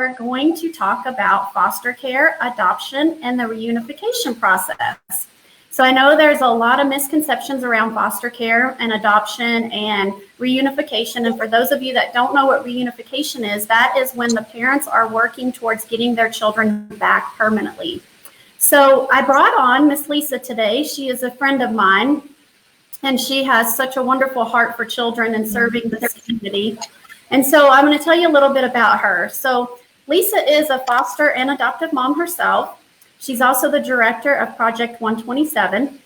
we're going to talk about foster care, adoption, and the reunification process. So I know there's a lot of misconceptions around foster care and adoption and reunification. And for those of you that don't know what reunification is, that is when the parents are working towards getting their children back permanently. So I brought on Miss Lisa today. She is a friend of mine, and she has such a wonderful heart for children and serving this community. And so I'm going to tell you a little bit about her. So Lisa is a foster and adoptive mom herself. She's also the director of Project 127.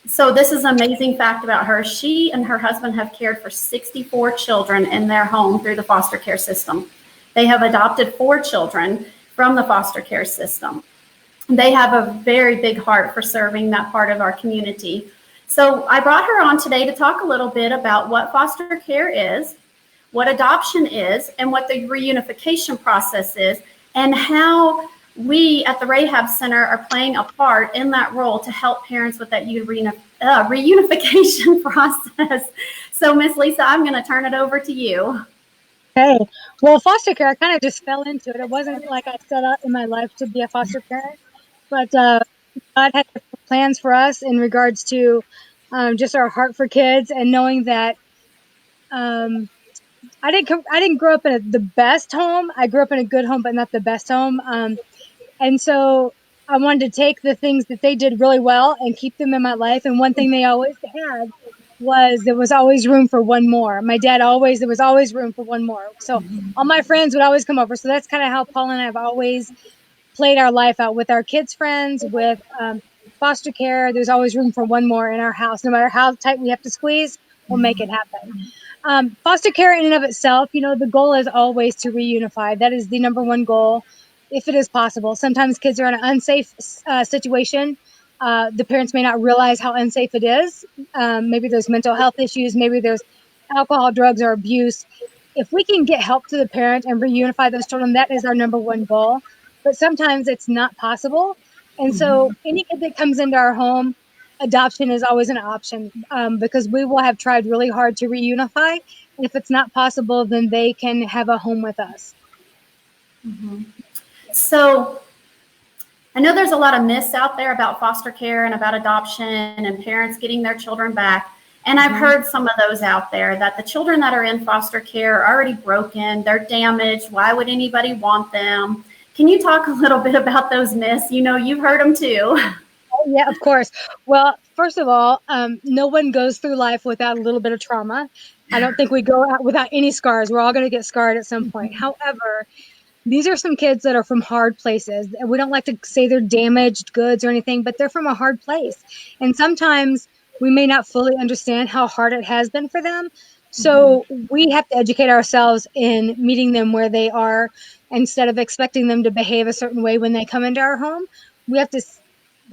So this is an amazing fact about her. She and her husband have cared for 64 children in their home through the foster care system. They have adopted 4 children from the foster care system. They have a very big heart for serving that part of our community. So I brought her on today to talk a little bit about what foster care is, what adoption is, and what the reunification process is, and how we at the Rahab Center are playing a part in that role to help parents with that reunification process. So Miss Lisa, I'm going to turn it over to you. Hey, well, foster care, I kind of just fell into it. It wasn't like I set out in my life to be a foster parent, but God had plans for us in regards to just our heart for kids, and knowing that I didn't grow up in the best home. I grew up in a good home, but not the best home. And so I wanted to take the things that they did really well and keep them in my life. And one thing they always had was there was always room for one more. My dad there was always room for one more. So all my friends would always come over. So that's kind of how Paul and I have always played our life out with our kids' friends, with foster care. There's always room for one more in our house. No matter how tight we have to squeeze, we'll make it happen. Foster care in and of itself, the goal is always to reunify. That is the number one goal, if it is possible. Sometimes kids are in an unsafe situation. The parents may not realize how unsafe it is. Maybe there's mental health issues. Maybe there's alcohol, drugs, or abuse. If we can get help to the parent and reunify those children, that is our number one goal. But sometimes it's not possible. And so any kid that comes into our home, adoption is always an option, because we will have tried really hard to reunify. And if it's not possible, then they can have a home with us. So I know there's a lot of myths out there about foster care and about adoption and parents getting their children back. And I've heard some of those out there, that the children that are in foster care are already broken, they're damaged. Why would anybody want them? Can you talk a little bit about those myths? You've heard them too. Yeah, of course. Well, first of all, no one goes through life without a little bit of trauma. I don't think we go out without any scars. We're all going to get scarred at some point. However, these are some kids that are from hard places. We don't like to say they're damaged goods or anything, but they're from a hard place. And sometimes we may not fully understand how hard it has been for them. So we have to educate ourselves in meeting them where they are, instead of expecting them to behave a certain way when they come into our home. We have to,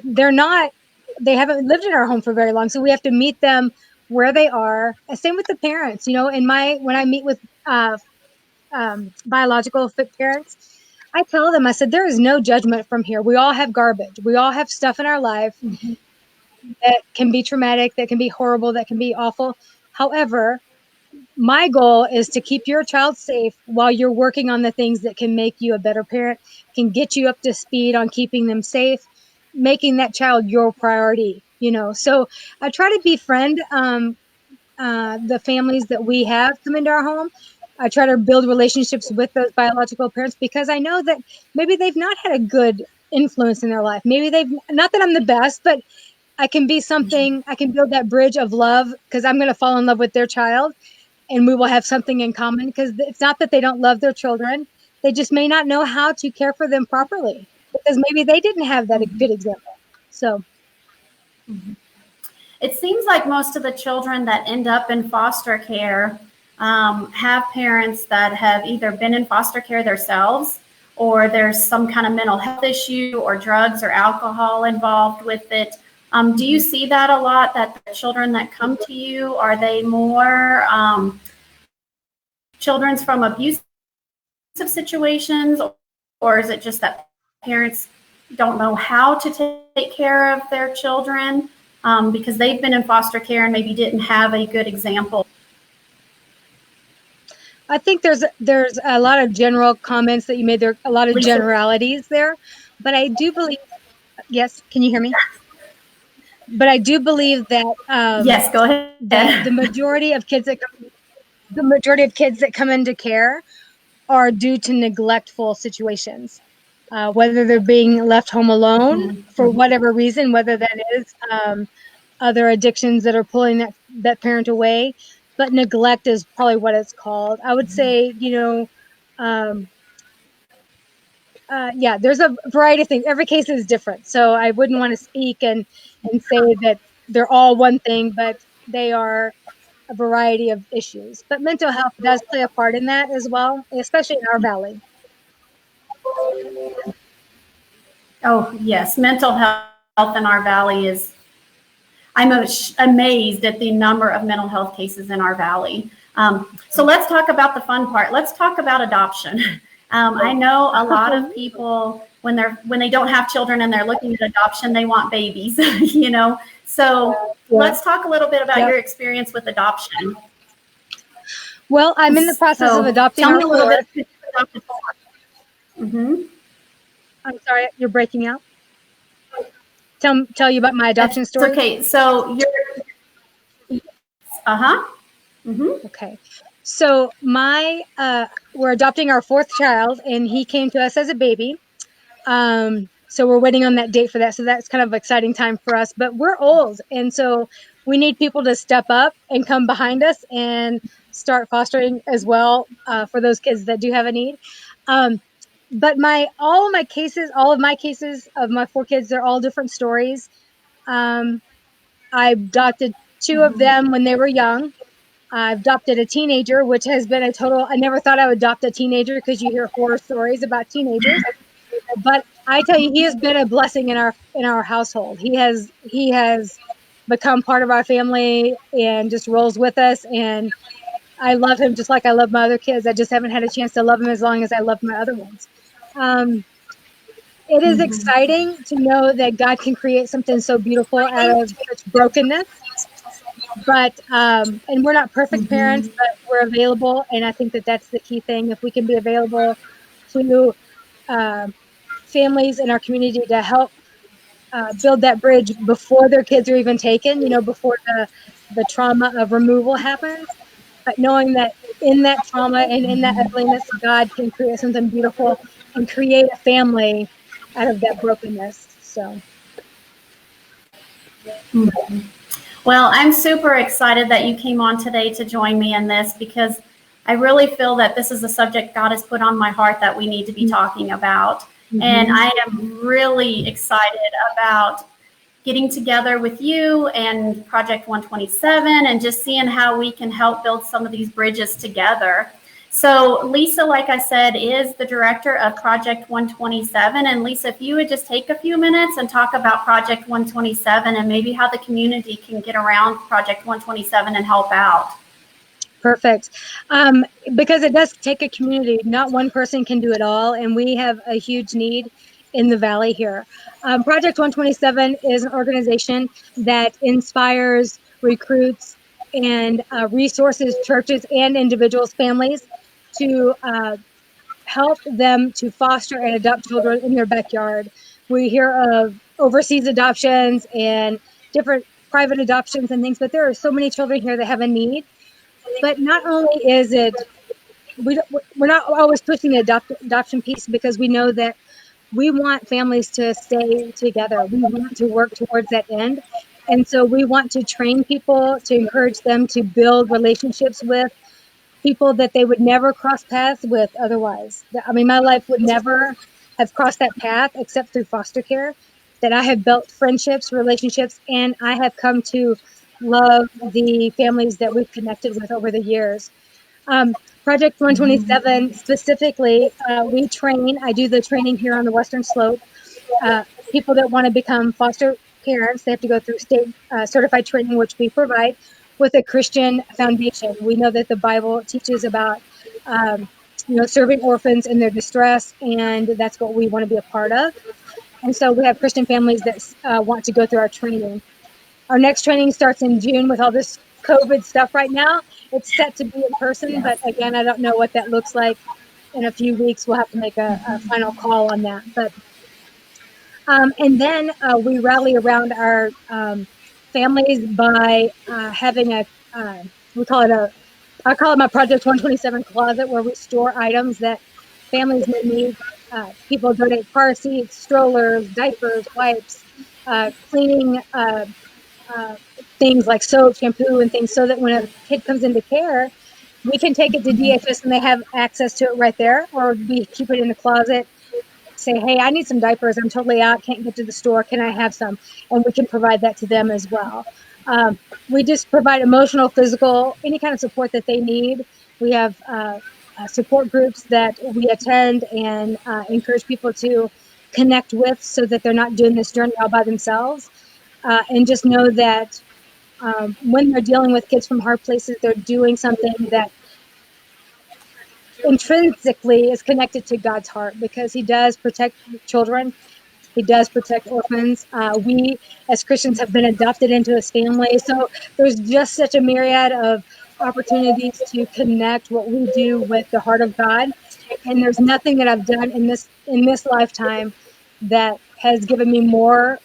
they haven't lived in our home for very long. So we have to meet them where they are. Same with the parents, when I meet with biological fit parents, I tell them, I said, there is no judgment from here. We all have garbage. We all have stuff in our life that can be traumatic, that can be horrible, that can be awful. However, my goal is to keep your child safe while you're working on the things that can make you a better parent, can get you up to speed on keeping them safe, making that child your priority, So I try to befriend the families that we have come into our home. I try to build relationships with those biological parents, because I know that maybe they've not had a good influence in their life. Maybe not that I'm the best, but I can be something. I can build that bridge of love, because I'm going to fall in love with their child, and we will have something in common, because it's not that they don't love their children. They just may not know how to care for them properly, because maybe they didn't have that good example. So it seems like most of the children that end up in foster care have parents that have either been in foster care themselves, or there's some kind of mental health issue or drugs or alcohol involved with it. Do you see that a lot, that the children that come to you, are they more children from abusive situations, or is it just that parents don't know how to take care of their children because they've been in foster care and maybe didn't have a good example? I think there's a lot of general comments that you made. There are a lot of Lisa? generalities there, but I do believe. Yes, can you hear me? But I do believe that Yes, go that the ahead. majority of kids that come into care are due to neglectful situations, whether they're being left home alone for whatever reason, whether that is other addictions that are pulling that parent away, but neglect is probably what it's called. I would say, um, yeah, there's a variety of things. Every case is different, so I wouldn't want to speak and say that they're all one thing, but they are a variety of issues. But mental health does play a part in that as well, especially in our valley. Oh, yes, mental health in our valley is, I'm amazed at the number of mental health cases in our valley. So let's talk about the fun part. Let's talk about adoption. I know a lot of people, when they don't have children and they're looking at adoption, they want babies, you know. So let's talk a little bit about your experience with adoption. Well, I'm in the process of adopting tell our me a little fourth. bit. Mm-hmm. I'm sorry, you're breaking out. Tell you about my adoption story. Okay, so you're. Mm-hmm. Okay. So we're adopting our fourth child, and he came to us as a baby. So we're waiting on that date for that. So that's kind of an exciting time for us. But we're old, and so we need people to step up and come behind us and start fostering as well for those kids that do have a need. But all of my cases of my four kids, they're all different stories. I adopted two of them when they were young. I've adopted a teenager, which has been a total. I never thought I would adopt a teenager because you hear horror stories about teenagers. But I tell you, he has been a blessing in our household. He has become part of our family and just rolls with us. And I love him just like I love my other kids. I just haven't had a chance to love him as long as I love my other ones. It is exciting to know that God can create something so beautiful out of such brokenness. But and we're not perfect parents, but we're available, and I think that that's the key thing. If we can be available to families in our community to help build that bridge before their kids are even taken, before the trauma of removal happens, but knowing that in that trauma and in that ugliness, God can create something beautiful and create a family out of that brokenness. So. Well, I'm super excited that you came on today to join me in this, because I really feel that this is a subject God has put on my heart that we need to be talking about. And I am really excited about getting together with you and Project 127 and just seeing how we can help build some of these bridges together. So Lisa, like I said, is the director of Project 127. And Lisa, if you would just take a few minutes and talk about Project 127 and maybe how the community can get around Project 127 and help out. Perfect. Because it does take a community. Not one person can do it all. And we have a huge need in the Valley here. Project 127 is an organization that inspires, recruits, and resources churches and individuals, families, to help them to foster and adopt children in their backyard. We hear of overseas adoptions and different private adoptions and things, but there are so many children here that have a need. But not only is it, we're not always pushing the adoption piece, because we know that we want families to stay together. We want to work towards that end. And so we want to train people, to encourage them to build relationships with people that they would never cross paths with otherwise. I mean, my life would never have crossed that path except through foster care, that I have built friendships, relationships, and I have come to love the families that we've connected with over the years. Project 127 specifically, we train, I do the training here on the Western Slope. People that want to become foster parents, they have to go through state certified training, which we provide, with a Christian foundation. We know that the Bible teaches about, serving orphans in their distress, and that's what we want to be a part of. And so we have Christian families that want to go through our training. Our next training starts in June with all this COVID stuff right now. It's set to be in person, but again, I don't know what that looks like. In a few weeks, we'll have to make a final call on that. But and then we rally around our families by having we call it I call it my Project 127 closet, where we store items that families may need. People donate car seats, strollers, diapers, wipes, cleaning things like soap, shampoo, and things, so that when a kid comes into care, we can take it to DHS and they have access to it right there, or we keep it in the closet. Say, hey, I need some diapers. I'm totally out. Can't get to the store. Can I have some? And we can provide that to them as well. We just provide emotional, physical, any kind of support that they need. We have support groups that we attend and encourage people to connect with, so that they're not doing this journey all by themselves. And just know that when they're dealing with kids from hard places, they're doing something that intrinsically is connected to God's heart, because he does protect children. He does protect orphans. We as Christians have been adopted into his family. So there's just such a myriad of opportunities to connect what we do with the heart of God. And there's nothing that I've done in this lifetime that has given me more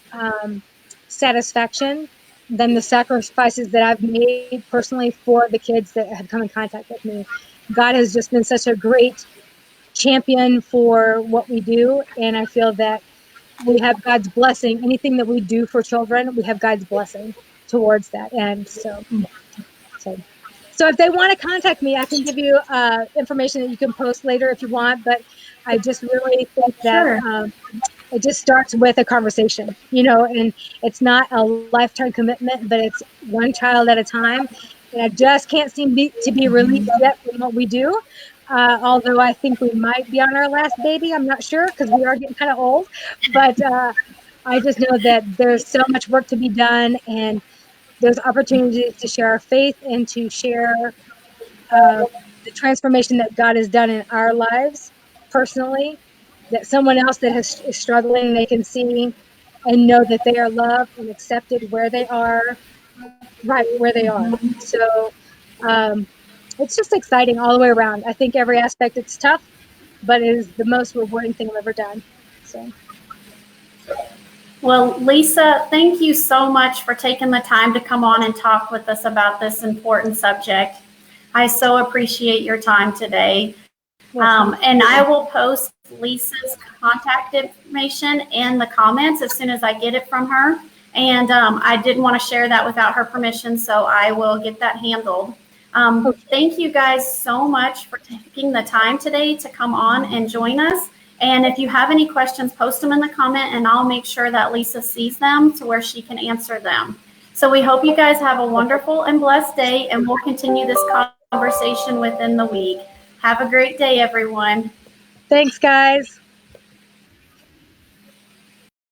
satisfaction than the sacrifices that I've made personally for the kids that have come in contact with me. God has just been such a great champion for what we do. And I feel that we have God's blessing. Anything that we do for children, we have God's blessing towards that. And so if they want to contact me, I can give you information that you can post later if you want. But I just really think that it just starts with a conversation, and it's not a lifetime commitment, but it's one child at a time. And I just can't seem to be released yet from what we do. Although I think we might be on our last baby. I'm not sure, because we are getting kind of old. But I just know that there's so much work to be done, and there's opportunities to share our faith and to share the transformation that God has done in our lives personally, that someone else that is struggling, they can see and know that they are loved and accepted where they are, right where they are. So it's just exciting all the way around. I think every aspect, it's tough, but it is the most rewarding thing I've ever done. So. Well, Lisa, thank you so much for taking the time to come on and talk with us about this important subject. I so appreciate your time today. And I will post Lisa's contact information in the comments as soon as I get it from her. And I didn't want to share that without her permission, so I will get that handled. Thank you guys so much for taking the time today to come on and join us. And if you have any questions, post them in the comment, and I'll make sure that Lisa sees them to where she can answer them. So we hope you guys have a wonderful and blessed day, and we'll continue this conversation within the week. Have a great day, everyone. Thanks, guys.